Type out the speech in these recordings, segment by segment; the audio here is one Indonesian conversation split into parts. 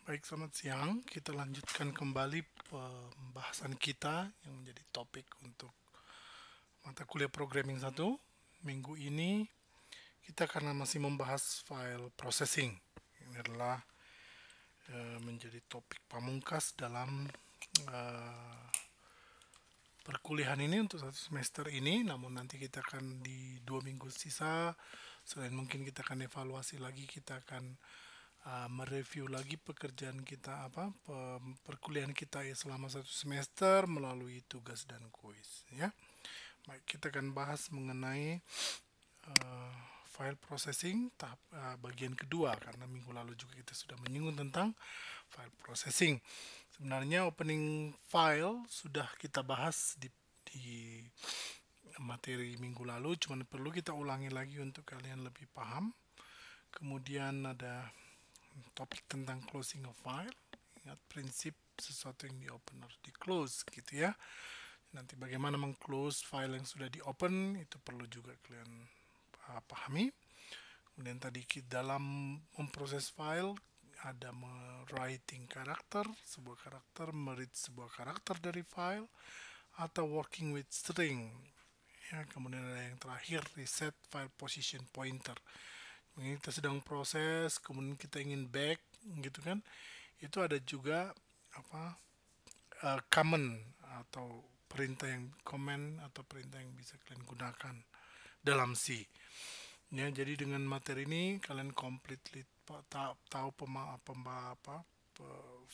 Baik, selamat siang. Kita lanjutkan kembali pembahasan kita yang menjadi topik untuk mata kuliah programming 1. Minggu ini kita karena masih membahas file processing. Ini adalah menjadi topik pamungkas dalam eh, perkuliahan ini untuk satu semester ini. Namun nanti kita akan di 2 minggu sisa. Selain mungkin kita akan evaluasi lagi, kita akan mereview lagi pekerjaan kita perkuliahan kita ya selama satu semester melalui tugas dan kuis ya. Baik, kita akan bahas mengenai file processing tahap bagian kedua karena minggu lalu juga kita sudah menyinggung tentang file processing. Sebenarnya opening file sudah kita bahas di materi minggu lalu, cuman perlu kita ulangi lagi untuk kalian lebih paham. Kemudian ada topik tentang closing of file. Ingat prinsip sesuatu yang di open harus di close gitu ya. Nanti bagaimana meng-close file yang sudah di open itu perlu juga kalian pahami. Kemudian tadi dalam memproses file ada writing karakter, sebuah karakter, meread sebuah karakter dari file, atau working with string. Ya, kemudian ada yang terakhir reset file position pointer. Ini kita sedang proses, kemudian kita ingin back gitu kan. Itu ada juga command atau perintah yang command atau perintah yang bisa kalian gunakan dalam C. Ya, jadi dengan materi ini kalian completely tahu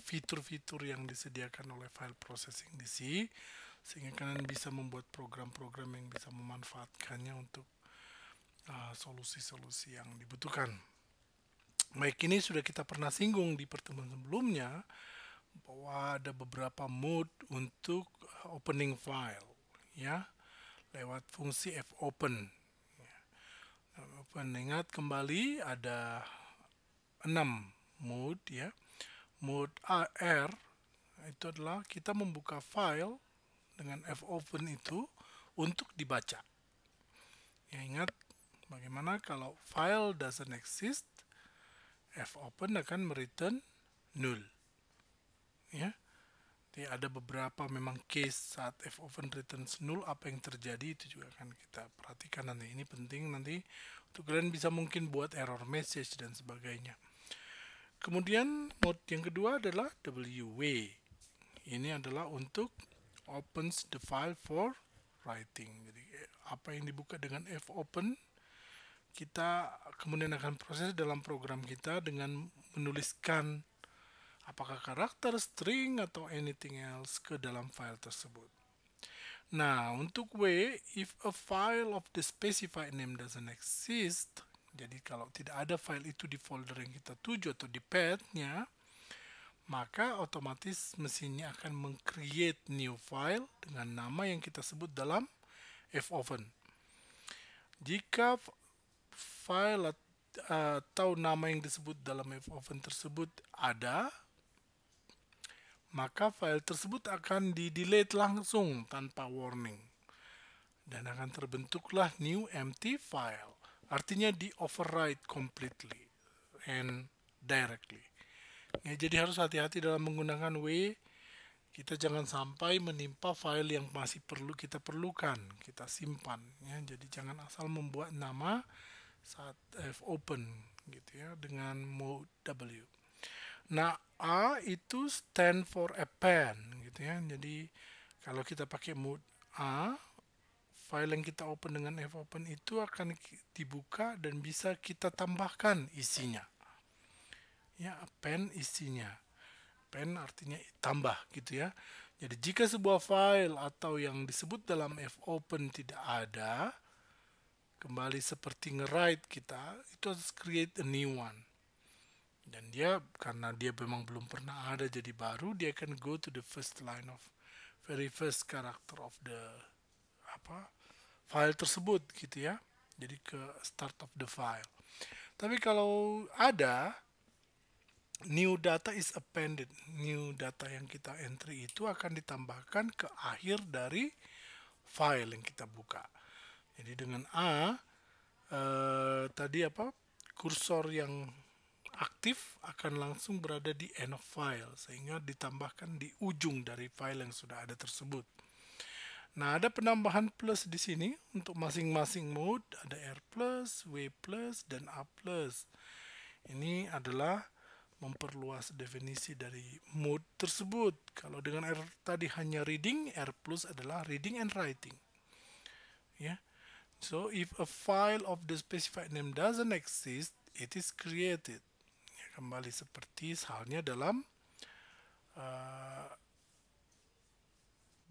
fitur-fitur yang disediakan oleh file processing di C, sehingga kalian bisa membuat program-program yang bisa memanfaatkannya untuk solusi-solusi yang dibutuhkan. Baik, ini sudah kita pernah singgung di pertemuan sebelumnya bahwa ada beberapa mode untuk opening file ya lewat fungsi fopen. Ingat kembali ada 6 mode ya. Mode AR itu adalah kita membuka file dengan fopen itu untuk dibaca. Ya, ingat bagaimana kalau file doesn't exist, fopen akan return null. Ya. Jadi ada beberapa memang case saat fopen returns null, apa yang terjadi itu juga akan kita perhatikan nanti. Ini penting nanti untuk kalian bisa mungkin buat error message dan sebagainya. Kemudian mode yang kedua adalah WW. Ini adalah untuk opens the file for writing. Jadi apa yang dibuka dengan fopen kita kemudian akan proses dalam program kita dengan menuliskan apakah karakter, string, atau anything else ke dalam file tersebut. Nah, untuk W, if a file of the specified name doesn't exist, jadi kalau tidak ada file itu di folder yang kita tuju atau di path-nya, maka otomatis mesinnya akan meng-create new file dengan nama yang kita sebut dalam fopen. Jika file atau nama yang disebut dalam fopen tersebut ada, maka file tersebut akan di-delete langsung tanpa warning. Dan akan terbentuklah new empty file. Artinya di-overwrite completely and directly. Ya, jadi harus hati-hati dalam menggunakan W. Kita jangan sampai menimpa file yang masih perlu kita perlukan, kita simpan. Ya, jadi jangan asal membuat nama saat fopen gitu ya dengan mode W. Nah, A itu stand for append gitu ya. Jadi kalau kita pakai mode A, file yang kita open dengan fopen itu akan dibuka dan bisa kita tambahkan isinya. Ya, append isinya. Append artinya tambah gitu ya. Jadi jika sebuah file atau yang disebut dalam fopen tidak ada, kembali seperti nge-write kita, itu harus create a new one. Dan dia karena dia memang belum pernah ada jadi baru, dia akan go to the first line of very first character of the file tersebut gitu ya. Jadi ke start of the file. Tapi kalau ada new data is appended, new data yang kita entry itu akan ditambahkan ke akhir dari file yang kita buka. Jadi dengan A tadi kursor yang aktif akan langsung berada di end of file, sehingga ditambahkan di ujung dari file yang sudah ada tersebut. Nah, ada penambahan plus di sini untuk masing-masing mode, ada R+, W+, dan A+. Ini adalah memperluas definisi dari mode tersebut. Kalau dengan R tadi hanya reading, R+ adalah reading and writing. Ya. So, if a file of the specified name doesn't exist, it is created. Ya, kembali seperti halnya dalam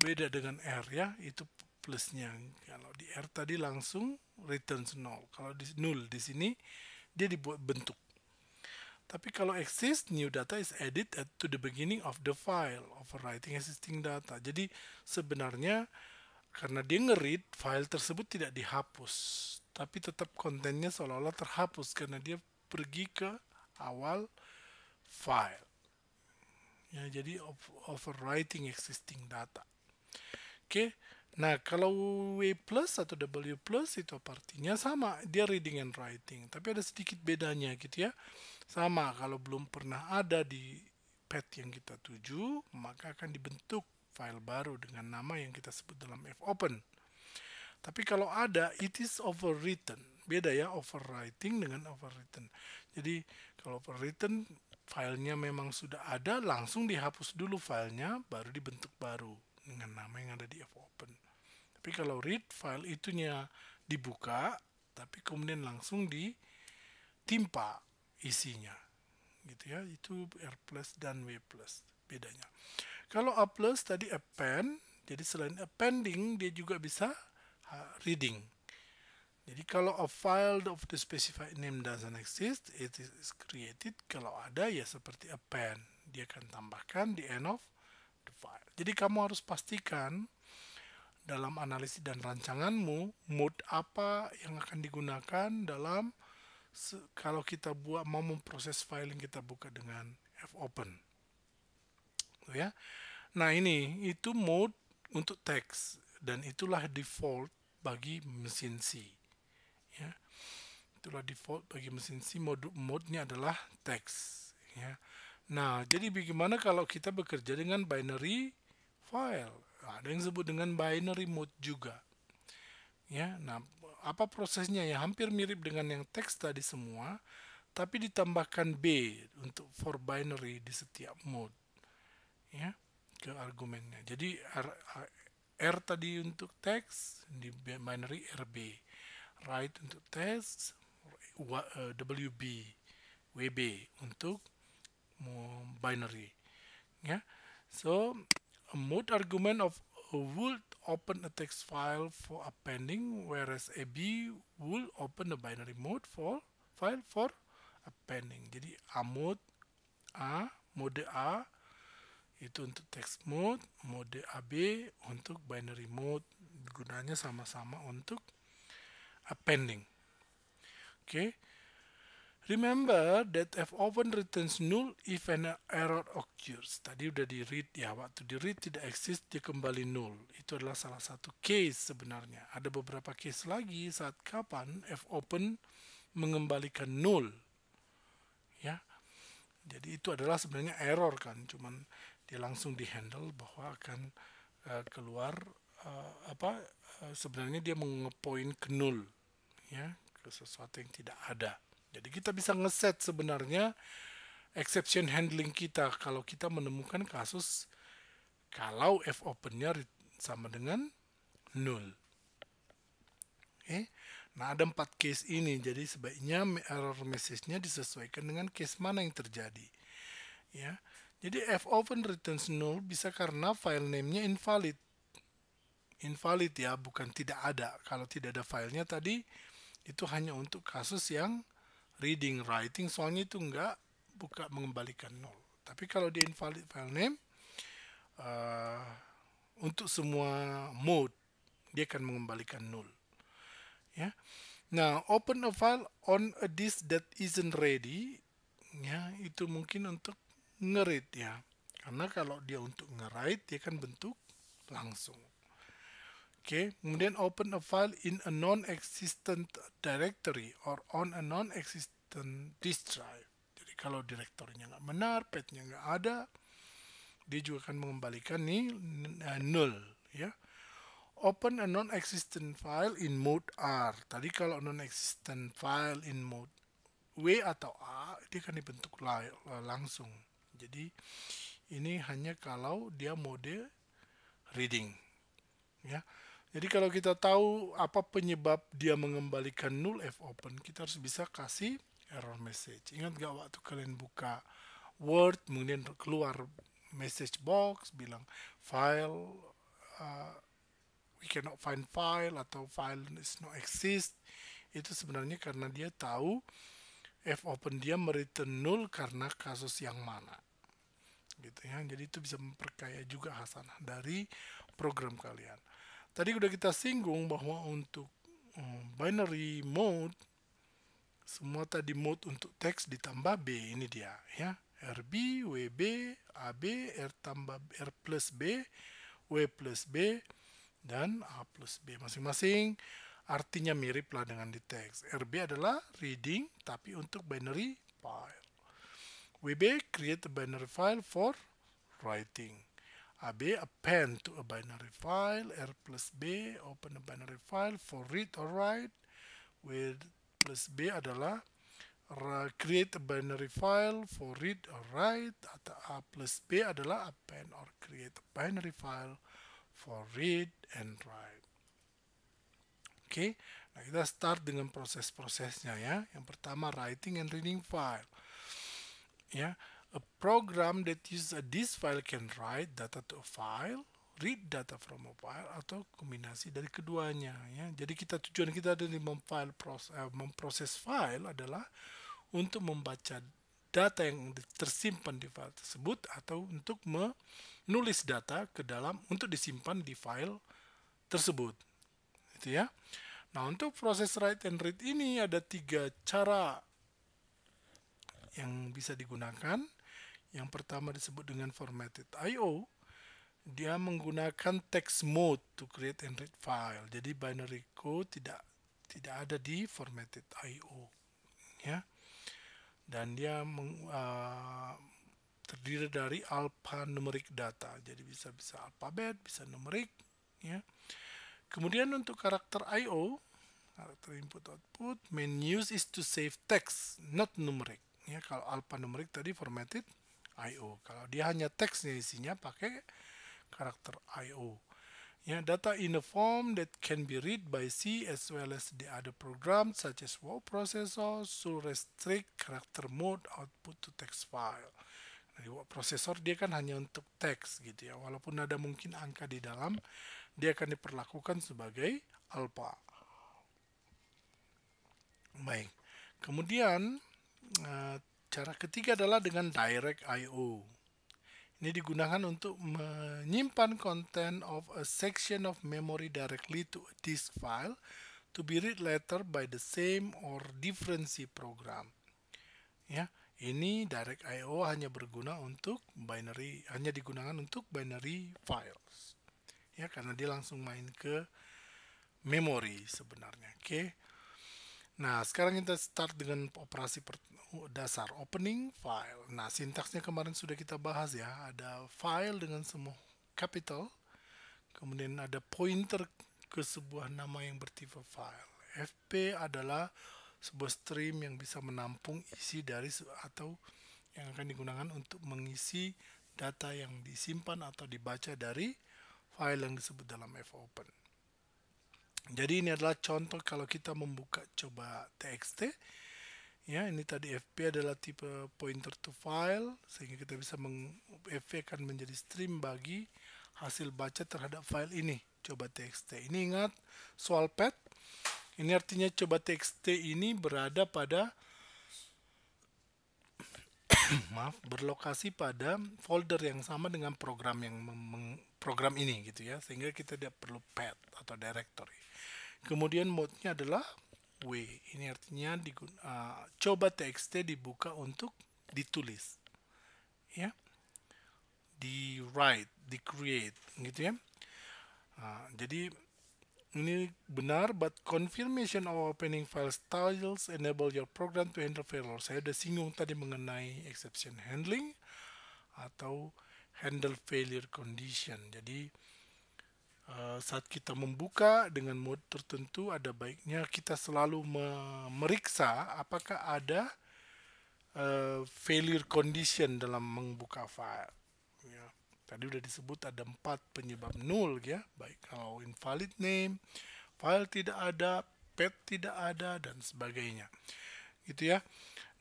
beda dengan R ya, itu plusnya. Kalau di R tadi langsung returns 0. Kalau di null di sini dia dibuat bentuk. Tapi kalau exist, new data is added to the beginning of the file, overwriting existing data. Jadi sebenarnya karena dia nge-read, file tersebut tidak dihapus, tapi tetap kontennya seolah-olah terhapus karena dia pergi ke awal file. Ya, jadi overwriting existing data. Oke, nah kalau W plus atau W plus itu artinya sama, dia reading and writing, tapi ada sedikit bedanya gitu ya. Sama, kalau belum pernah ada di path yang kita tuju, maka akan dibentuk file baru dengan nama yang kita sebut dalam fopen. Tapi kalau ada, it is overwritten. Beda ya, overwriting dengan overwritten. Jadi kalau overwritten, filenya memang sudah ada, langsung dihapus dulu filenya, baru dibentuk baru dengan nama yang ada di fopen. Tapi kalau read, file itunya dibuka, tapi kemudian langsung ditimpa isinya. Gitu ya, itu R plus dan W plus bedanya. Kalau A plus tadi append, jadi selain appending dia juga bisa reading. Jadi kalau a file of the specified name doesn't exist, it is created. Kalau ada ya seperti append, dia akan tambahkan di end of the file. Jadi kamu harus pastikan dalam analisis dan rancanganmu mode apa yang akan digunakan dalam kalau kita mau memproses file yang kita buka dengan fopen. Ya. Nah, itu mode untuk teks dan itulah default bagi mesin C. Ya. Itulah default bagi mesin C, mode-nya adalah teks. Ya. Nah, jadi bagaimana kalau kita bekerja dengan binary file? Ada yang disebut dengan binary mode juga. Ya, nah apa prosesnya ya? Hampir mirip dengan yang teks tadi semua, tapi ditambahkan B untuk for binary di setiap mode. Ya, ke argumennya. Jadi R tadi untuk teks di binary RB, write untuk teks WB, WB untuk binary. Ya, so a mode argument of would open a text file for appending, whereas a B will open a binary mode file for appending. Jadi mode A itu untuk text mode, mode AB untuk binary mode. Gunanya sama-sama untuk appending. Okay. Remember that fopen returns null if an error occurs. Tadi udah di read ya, waktu di read tidak exist dia kembali null. Itu adalah salah satu case sebenarnya. Ada beberapa case lagi saat kapan fopen mengembalikan null. Ya. Jadi itu adalah sebenarnya error kan, cuman dia langsung dihandle bahwa akan keluar sebenarnya dia mengepoint ke null ya, ke sesuatu yang tidak ada. Jadi kita bisa ngeset sebenarnya exception handling kita kalau kita menemukan kasus kalau fopen-nya sama dengan null. Oke. Nah, ada 4 case ini, jadi sebaiknya error message-nya disesuaikan dengan case mana yang terjadi. Ya. Jadi fopen returns null bisa karena file name-nya invalid. Invalid ya, bukan tidak ada. Kalau tidak ada filenya tadi, itu hanya untuk kasus yang reading, writing, soalnya itu enggak mengembalikan nol. Tapi kalau di invalid file name, untuk semua mode, dia akan mengembalikan nol. Ya. Nah, open a file on a disk that isn't ready, ya, itu mungkin untuk nge-read ya. Karena kalau dia untuk nge-write, dia kan bentuk langsung. Oke, kemudian open a file in a non-existent directory or on a non-existent disk drive. Jadi Kalau direktorinya nggak benar, pathnya nggak ada, dia juga akan mengembalikan null, ya. Open a non-existent file in mode R. Tadi kalau non-existent file in mode W atau A, dia akan dibentuk langsung. Jadi ini hanya kalau dia mode reading, ya. Jadi kalau kita tahu apa penyebab dia mengembalikan null fopen, kita harus bisa kasih error message. Ingat gak waktu kalian buka Word, kemudian keluar message box bilang file we cannot find file atau file is not exist, itu sebenarnya karena dia tahu fopen dia mereturn null karena kasus yang mana, gitu ya. Jadi itu bisa memperkaya juga hasanah dari program kalian. Tadi udah kita singgung bahwa untuk binary mode, semua tadi mode untuk teks ditambah B, ini dia ya, RB, WB, AB, R tambah R plus B, W plus B, dan A plus B. Masing-masing artinya mirip lah dengan di teks. RB adalah reading, tapi untuk binary file. WB create a binary file for writing. AB append to a binary file. R plus B open a binary file for read or write. With plus B adalah create a binary file for read or write. Atau A plus B adalah append or create a binary file for read and write. Oke, nah kita start dengan proses-prosesnya ya. Yang pertama writing and reading file. Ya, a program that uses this file can write data to a file, read data from a file, atau kombinasi dari keduanya ya. Jadi tujuan kita dari memproses file adalah untuk membaca data yang tersimpan di file tersebut atau untuk menulis data ke dalam untuk disimpan di file tersebut. Gitu ya. Nah, untuk proses write and read ini ada 3 cara yang bisa digunakan. Yang pertama disebut dengan formatted I/O. Dia menggunakan text mode to create and read file. Jadi binary code tidak ada di formatted I/O, ya. Dan dia terdiri dari alphanumeric data. Jadi bisa alfabet, bisa numerik, ya. Kemudian untuk karakter I/O, karakter input output, main use is to save text, not numeric. Ya, kalau alphanumeric tadi formatted I/O. Kalau dia hanya teksnya isinya pakai karakter I/O. Ya, data in a form that can be read by C as well as the other programs such as word processor should restrict character mode output to text file. Jadi word processor dia kan hanya untuk teks gitu ya. Walaupun ada mungkin angka di dalam, dia akan diperlakukan sebagai alpha. Baik. Kemudian cara ketiga adalah dengan direct I/O. Ini digunakan untuk menyimpan content of a section of memory directly to a disk file to be read later by the same or different C program. Ya, ini direct I/O hanya digunakan untuk binary files. Ya, karena dia langsung main ke memori sebenarnya. Oke. Nah, sekarang kita start dengan operasi dasar opening file. Nah, sintaksnya kemarin sudah kita bahas ya. Ada file dengan semua capital, kemudian ada pointer ke sebuah nama yang bertipe file. FP adalah sebuah stream yang bisa menampung isi dari atau yang akan digunakan untuk mengisi data yang disimpan atau dibaca dari file yang disebut dalam fopen. Jadi ini adalah contoh kalau kita membuka coba txt. Ya, ini tadi FP adalah tipe pointer to file, sehingga kita bisa FP akan menjadi stream bagi hasil baca terhadap file ini, coba txt. Ini ingat soal path, ini artinya coba txt ini berada pada berlokasi pada folder yang sama dengan program program ini gitu ya, sehingga kita tidak perlu path atau directory. Kemudian mode-nya adalah W. Ini artinya coba txt dibuka untuk ditulis. Ya. Di write, di create gitu ya. Jadi ini benar, but confirmation of opening file styles enable your program to handle failure. Saya sudah singgung tadi mengenai exception handling atau handle failure condition. Jadi saat kita membuka dengan mode tertentu, ada baiknya kita selalu memeriksa apakah ada failure condition dalam membuka file. Ya. Tadi udah disebut ada 4 penyebab null ya, baik kalau invalid name, file tidak ada, path tidak ada, dan sebagainya. Gitu ya.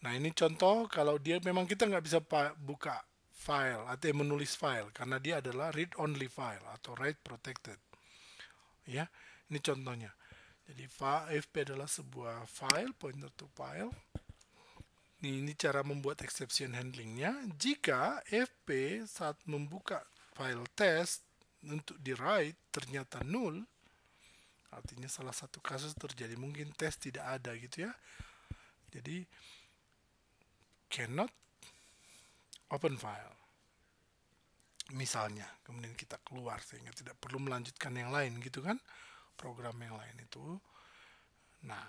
Nah ini contoh kalau dia memang kita nggak bisa buka file atau menulis file karena dia adalah read only file atau write protected. Ya, ini contohnya. Jadi fp adalah sebuah file, pointer to file. Ini cara membuat exception handlingnya. Jika fp saat membuka file test untuk di write ternyata null, artinya salah satu kasus terjadi, mungkin test tidak ada gitu ya. Jadi cannot open file. Misalnya, kemudian kita keluar sehingga tidak perlu melanjutkan yang lain gitu kan, program yang lain itu. Nah,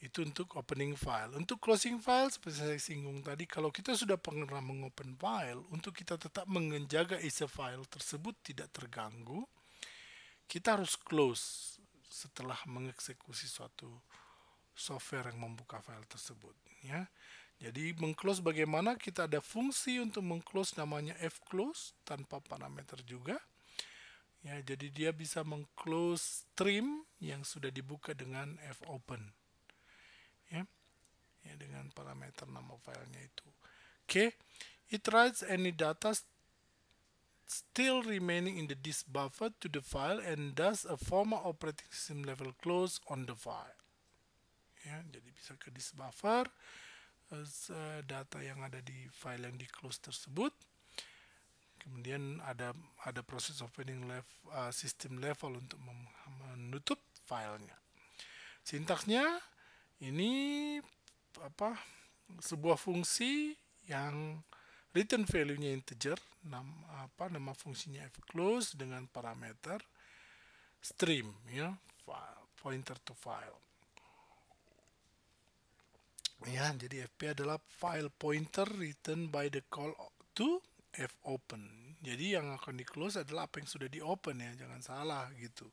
itu untuk opening file. Untuk closing file, seperti saya singgung tadi, kalau kita sudah pernah mengopen file, untuk kita tetap menjaga isi file tersebut tidak terganggu, kita harus close setelah mengeksekusi suatu software yang membuka file tersebut. Ya. Jadi mengclose bagaimana? Kita ada fungsi untuk mengclose namanya fclose tanpa parameter juga. Ya, jadi dia bisa mengclose stream yang sudah dibuka dengan fopen. Ya, dengan parameter nama filenya itu. Oke, it writes any data still remaining in the disk buffer to the file and does a formal operating system level close on the file. Ya, jadi bisa ke disk buffer. Data yang ada di file yang di close tersebut, kemudian ada proses opening system level untuk menutup filenya. Sintaksnya ini sebuah fungsi yang return value-nya integer, nama fungsinya fclose dengan parameter stream ya, file, pointer to file. Ya, jadi fp adalah file pointer written by the call to fopen. Jadi yang akan di close adalah apa yang sudah di open ya, jangan salah gitu.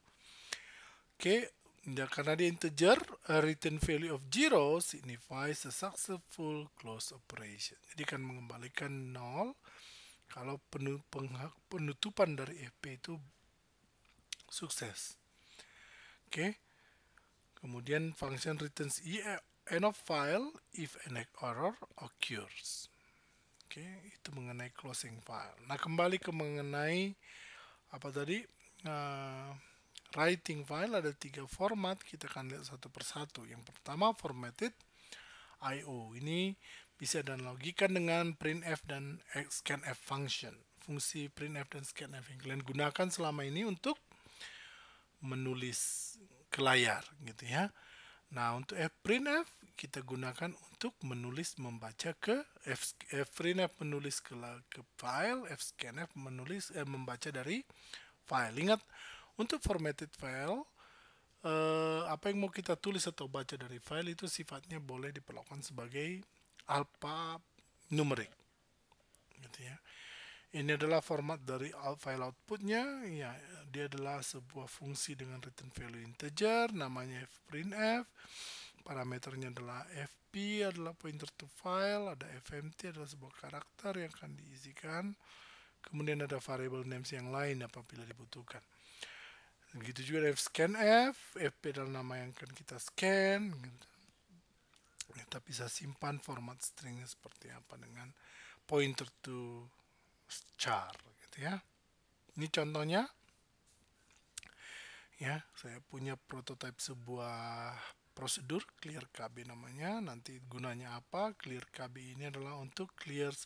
Oke, ya, karena dia integer, a written value of 0 signifies a successful close operation. Jadi kan mengembalikan 0 kalau penutupan dari fp itu sukses. Oke. Kemudian function returns end of file if an error occurs. Oke, itu mengenai closing file. Nah, kembali ke mengenai apa tadi? Writing file ada 3 format, kita akan lihat satu persatu. Yang pertama formatted IO. Ini bisa dianalogikan dengan printf dan scanf function. Fungsi printf dan scanf yang kalian gunakan selama ini untuk menulis ke layar gitu ya. Nah, untuk fprintf kita gunakan untuk menulis membaca ke fprintf menulis ke file, fscanf menulis membaca dari file. Ingat, untuk formatted file apa yang mau kita tulis atau baca dari file itu sifatnya boleh diperlakukan sebagai alphanumerik gitu ya. Ini adalah format dari file outputnya, ya, dia adalah sebuah fungsi dengan return value integer, namanya fprintf, parameternya adalah fp adalah pointer to file, ada fmt adalah sebuah karakter yang akan diisikan, kemudian ada variable names yang lain apabila dibutuhkan. Begitu juga ada fscanf, fp adalah nama yang akan kita scan, gitu. Kita bisa simpan format stringnya seperti apa dengan pointer to char gitu ya. Ini contohnya ya, saya punya prototipe sebuah prosedur clear kb namanya. Nanti gunanya apa? Clear kb ini adalah untuk clear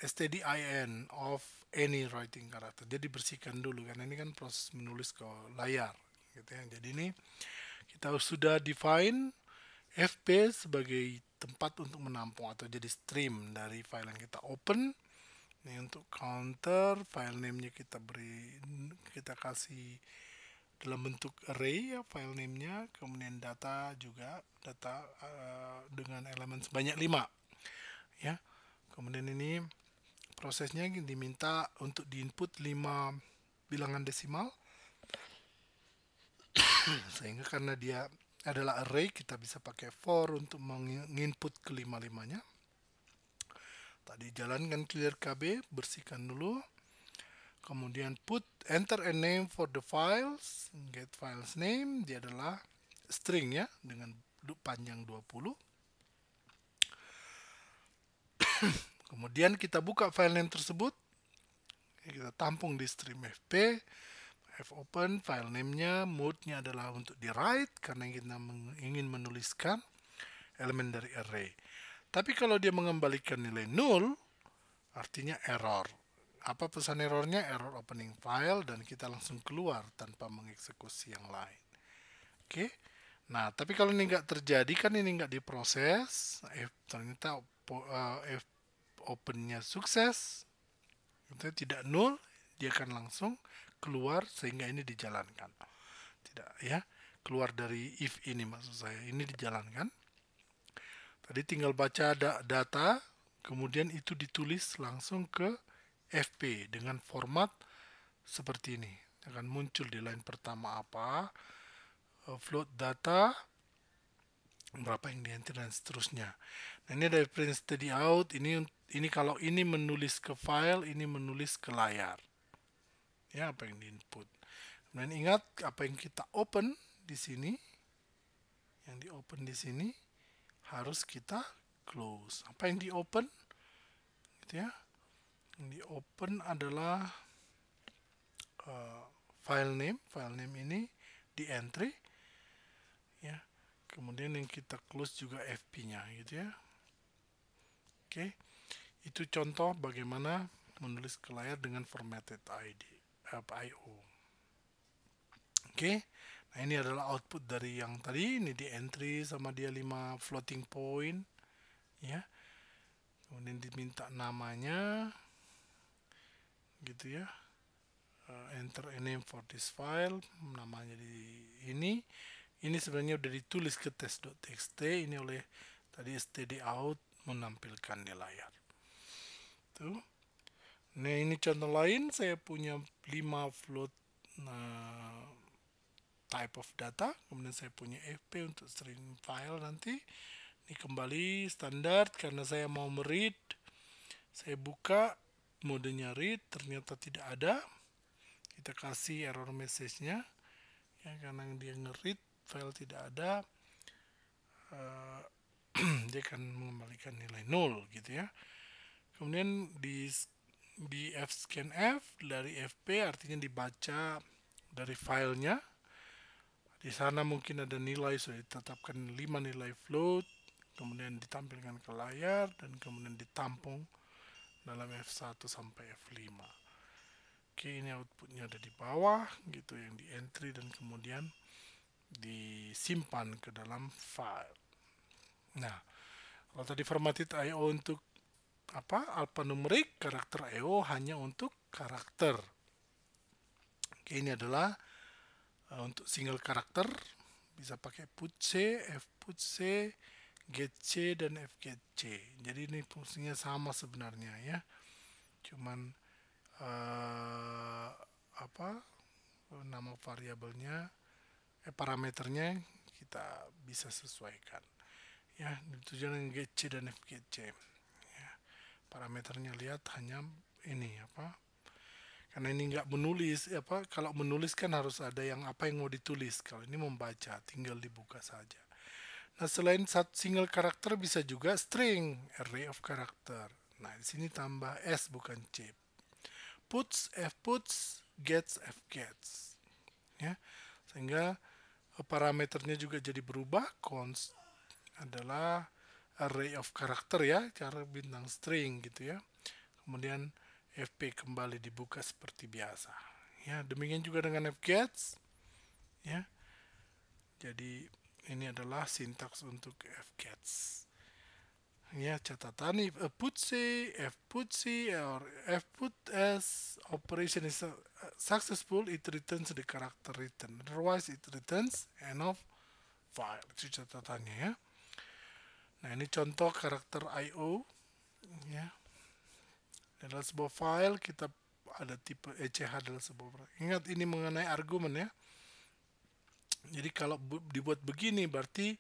stdin of any writing character. Jadi bersihkan dulu karena ini kan proses menulis ke layar gitu ya. Jadi ini kita sudah define fp sebagai tempat untuk menampung atau jadi stream dari file yang kita open. Ini untuk counter, file name-nya kita kasih dalam bentuk array ya, file name-nya, kemudian data juga, dengan elemen sebanyak 5 ya. Kemudian ini prosesnya diminta untuk diinput 5 bilangan desimal, sehingga karena dia adalah array, kita bisa pakai for untuk menginput kelima-limanya. Tadi jalankan clear KB, bersihkan dulu. Kemudian enter a name for the files, get files name, dia adalah string ya, dengan panjang 20. Kemudian kita buka file name tersebut, kita tampung di stream fp, fopen, file name-nya, mode-nya adalah untuk di write, karena kita ingin menuliskan elemen dari array. Tapi kalau dia mengembalikan nilai null, artinya error. Apa pesan errornya? Error opening file, dan kita langsung keluar tanpa mengeksekusi yang lain. Oke. Nah, tapi kalau ini nggak terjadi, kan ini nggak diproses, ternyata opennya sukses, tidak null, dia akan langsung keluar sehingga ini dijalankan. Tidak ya, keluar dari if ini maksud saya, ini dijalankan. Tadi tinggal baca data, kemudian itu ditulis langsung ke FP dengan format seperti ini. Akan muncul di line pertama apa, float data, berapa yang di-enter dan seterusnya. Nah, ini dari print steady out, ini kalau ini menulis ke file, ini menulis ke layar. Ya, apa yang di-input. Dan ingat apa yang kita open di sini, yang di-open di sini harus kita close. Apa yang di-open? Gitu ya. Yang di-open adalah file name. File name ini di-entry. Ya. Kemudian yang kita close juga FP-nya gitu ya. Oke. Itu contoh bagaimana menulis ke layar dengan formatted IO. Oke. Nah, ini adalah output dari yang tadi, ini di entry sama dia 5 floating point ya. Kemudian diminta namanya gitu ya. Enter a name for this file, namanya di ini. Ini sebenarnya udah ditulis ke test.txt, ini oleh tadi std out menampilkan di layar. Tuh. Nah, ini contoh lain, saya punya 5 float type of data, kemudian saya punya fp untuk string file nanti. Ini kembali standar karena saya mau meread, saya buka modenya read, ternyata tidak ada. Kita kasih error message-nya ya, karena dia nge-read file tidak ada, dia akan mengembalikan nilai 0 gitu ya. Kemudian di fscanf dari fp artinya dibaca dari filenya. Di sana mungkin ada nilai, sudah ditetapkan 5 nilai float, kemudian ditampilkan ke layar, dan kemudian ditampung dalam F1 sampai F5. Oke, ini outputnya ada di bawah, gitu, yang di entry, dan kemudian disimpan ke dalam file. Nah, kalau tadi formatted IO untuk alphanumerik, karakter IO hanya untuk karakter. Oke, ini adalah untuk single karakter, bisa pakai put C, F put C, get C, dan F get C. Jadi ini fungsinya sama sebenarnya ya. Cuman nama variabelnya, parameternya kita bisa sesuaikan. Ya, tujuan get C dan F get C. Ya, parameternya lihat hanya ini karena ini nggak menulis, kalau menulis kan harus ada yang mau ditulis. Kalau ini membaca, tinggal dibuka saja. Nah, selain single karakter bisa juga string, array of character. Nah, di sini tambah S bukan C. Puts, F puts, gets, F gets. Ya, sehingga parameternya juga jadi berubah. Const adalah array of character ya, cara bintang string gitu ya. Kemudian fp kembali dibuka seperti biasa. Ya, demikian juga dengan fgets. Ya. Jadi ini adalah sintaks untuk fgets. Ya, catatan if a put C, F put C, or F put S operation is successful, it returns the character written. Otherwise, it returns end of file. Itu catatannya ya. Nah, ini contoh karakter IO ya. Dalam sebuah file kita ada tipe ECH dalam sebuah file. Ingat ini mengenai argumen ya. Jadi kalau dibuat begini berarti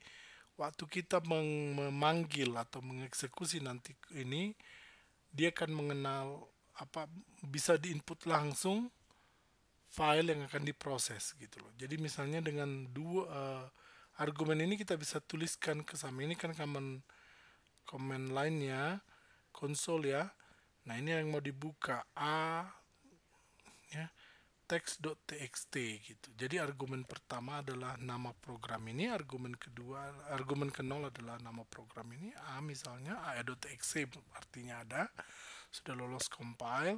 waktu kita memanggil atau mengeksekusi nanti ini dia akan mengenal apa bisa diinput langsung file yang akan diproses gitu loh. Jadi misalnya dengan dua argumen ini kita bisa tuliskan ke sama ini kan command line-nya konsol ya. Nah, ini yang mau dibuka A ya text.txt gitu. Jadi argumen pertama adalah nama program ini, argumen kedua, argumen ke-0 adalah nama program ini, A misalnya, a.txt artinya ada, sudah lolos compile,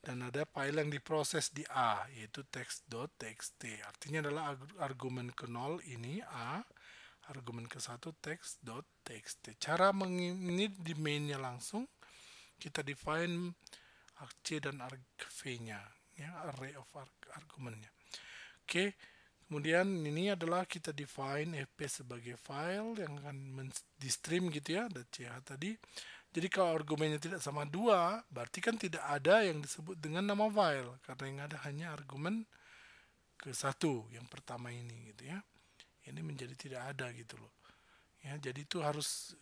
dan ada file yang diproses di A, yaitu text.txt. Artinya adalah argumen ke-0 ini A, argumen ke-1 text.txt. Cara ini di mainnya langsung, kita define arg dan argv-nya. Ya, array of argumennya. Oke, kemudian ini adalah kita define fp sebagai file yang akan di stream gitu ya, ada ch tadi. Jadi kalau argumennya tidak sama 2, berarti kan tidak ada yang disebut dengan nama file, karena yang ada hanya argumen ke-1 yang pertama ini gitu ya. Ini menjadi tidak ada gitu loh. Ya, jadi itu harus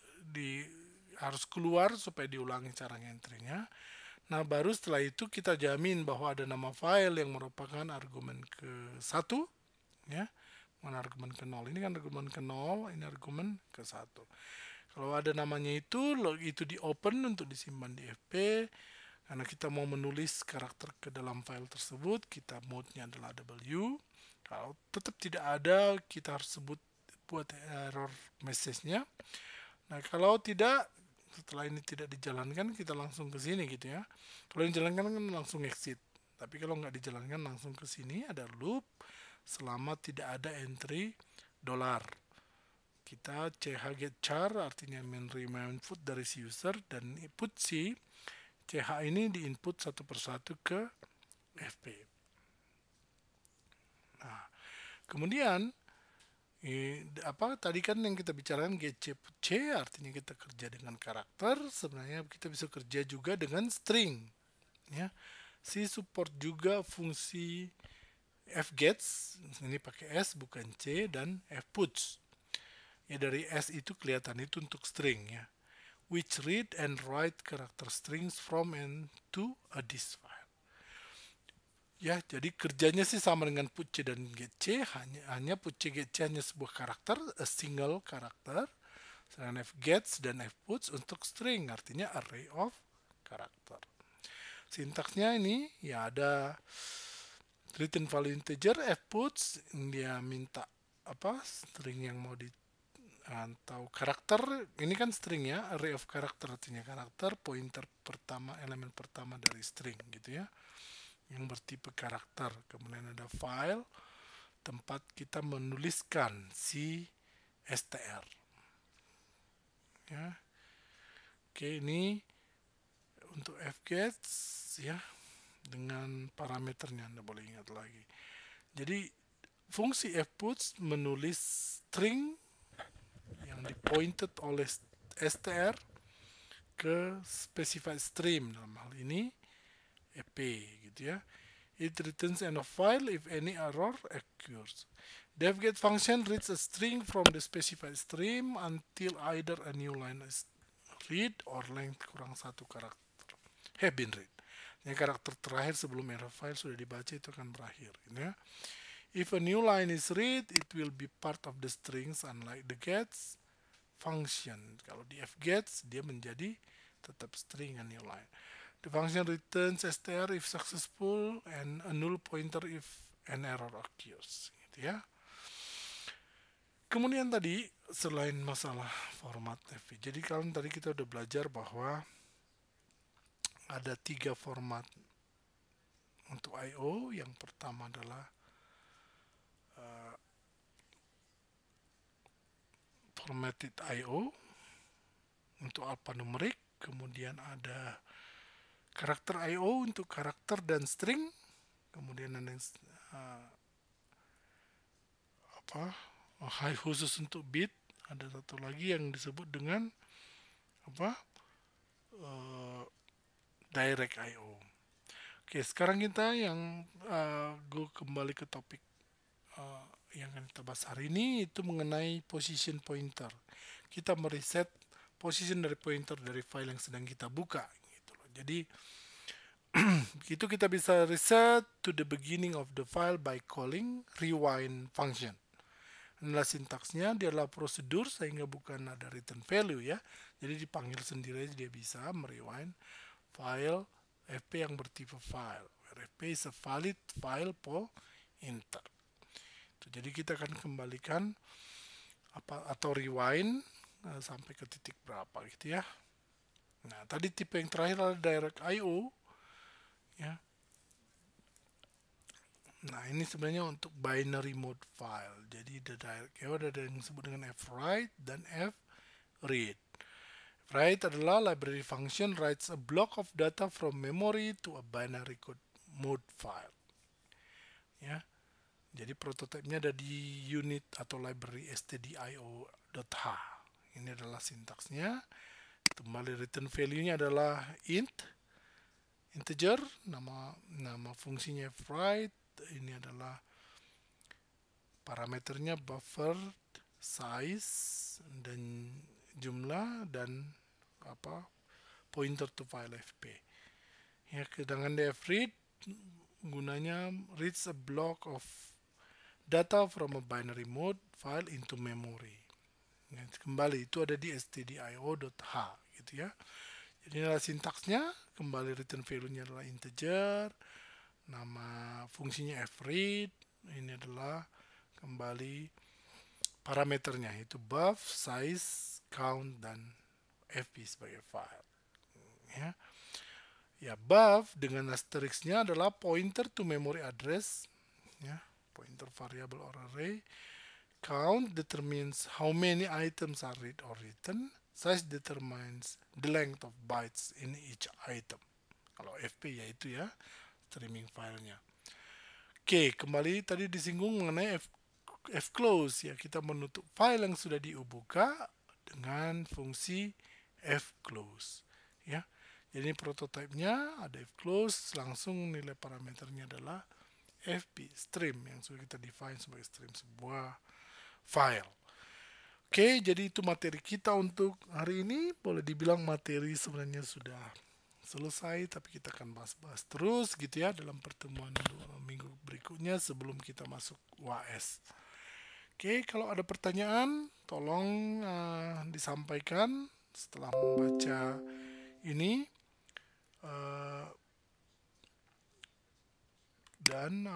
keluar supaya diulangi cara entry-nya. Nah, baru setelah itu kita jamin bahwa ada nama file yang merupakan argumen ke-1 ya. Mana argumen ke-0. Ini kan argumen ke-0, ini argumen ke-1. Kalau ada namanya itu di open untuk disimpan di FP. Karena kita mau menulis karakter ke dalam file tersebut, kita mode-nya adalah W. Kalau tetap tidak ada, kita harus buat error message-nya. Nah, kalau tidak, setelah ini tidak dijalankan, kita langsung ke sini gitu ya. Kalau dijalankan kan langsung exit. Tapi kalau nggak dijalankan langsung ke sini ada loop selama tidak ada entry $. Kita ch get char artinya menerima input dari si user dan input si ch ini diinput satu persatu ke fp. Nah, kemudian tadi kan yang kita bicarakan get c put c artinya kita kerja dengan karakter, sebenarnya kita bisa kerja juga dengan string ya. Si support juga fungsi fgets, ini pakai s bukan c, dan fputs ya. Dari s itu kelihatan itu untuk string ya, which read and write character strings from and to a disk file. Ya, jadi kerjanya sih sama dengan put c dan get c, hanya put c get c hanya sebuah karakter, a single karakter, sedangkan fgets dan fputs untuk string, artinya array of karakter. Sintaksnya ini ya ada return value integer, fputs dia minta string yang mau di atau karakter, ini kan string ya, array of karakter artinya karakter, pointer pertama, elemen pertama dari string gitu ya, yang bertipe karakter. Kemudian ada file, tempat kita menuliskan si str ya. Oke, ini untuk fgets ya, dengan parameternya Anda boleh ingat lagi. Jadi fungsi fputs menulis string yang dipointed oleh str ke specified stream, dalam hal ini ep gitu ya. It returns end of file if any error occurs. The fget function reads a string from the specified stream until either a new line is read or length kurang satu karakter have been read. Yang karakter terakhir sebelum error file sudah dibaca itu akan berakhir gitu ya. If a new line is read, it will be part of the strings unlike the gets function. Kalau di fgets dia menjadi tetap string a new line. The function returns str if successful and a null pointer if an error occurs gitu ya. Kemudian tadi selain masalah format FP, jadi kalau tadi kita udah belajar bahwa ada 3 format untuk I/O. Yang pertama adalah formatted I/O. untuk alphanumerik, kemudian ada karakter I/O untuk karakter dan string, kemudian ada high khusus untuk bit, ada satu lagi yang disebut dengan apa direct I/O. Oke, sekarang kita gue kembali ke topik yang akan kita bahas hari ini, itu mengenai position pointer. Kita mereset position dari pointer dari file yang sedang kita buka gitu loh. Jadi itu kita bisa reset to the beginning of the file by calling rewind function. Inilah sintaksnya, dia adalah prosedur sehingga bukan ada return value ya. Jadi dipanggil sendiri aja dia bisa merewind file FP yang bertipe file. Where FP is a valid file pointer. Jadi kita akan kembalikan atau rewind sampai ke titik berapa gitu ya. Nah, tadi tipe yang terakhir adalah direct I/O ya. Nah, ini sebenarnya untuk binary mode file. Jadi direct I/O ada yang disebut dengan fwrite dan fread. Write adalah library function writes a block of data from memory to a binary code mode file. Ya. Jadi prototipenya ada di unit atau library stdio.h. Ini adalah sintaksnya. Kembali return value-nya adalah integer, nama fungsinya fwrite. Ini adalah parameternya buffer size dan jumlah dan pointer to file fp. Ya, sedangkan fread gunanya reads a block of data from a binary mode file into memory. Nah, kembali itu ada di stdio.h gitu ya. Jadi inilah sintaksnya, kembali return value-nya adalah integer, nama fungsinya fread, ini adalah kembali parameternya itu buff, size, count dan fp sebagai file. Ya. Ya, buff dengan asterisknya adalah pointer to memory address, ya, pointer variable or array. Count determines how many items are read or written. Size determines the length of bytes in each item. Kalau FP yaitu ya streaming filenya. Oke, kembali tadi disinggung mengenai fclose ya, kita menutup file yang sudah dibuka dengan fungsi fclose ya. Jadi prototipenya ada fclose, langsung nilai parameternya adalah fp stream yang sudah kita define sebagai stream sebuah file. Oke, jadi itu materi kita untuk hari ini. Boleh dibilang materi sebenarnya sudah selesai, tapi kita akan bahas-bahas terus gitu ya dalam pertemuan minggu berikutnya sebelum kita masuk UAS. Oke, kalau ada pertanyaan tolong disampaikan setelah membaca ini. Dan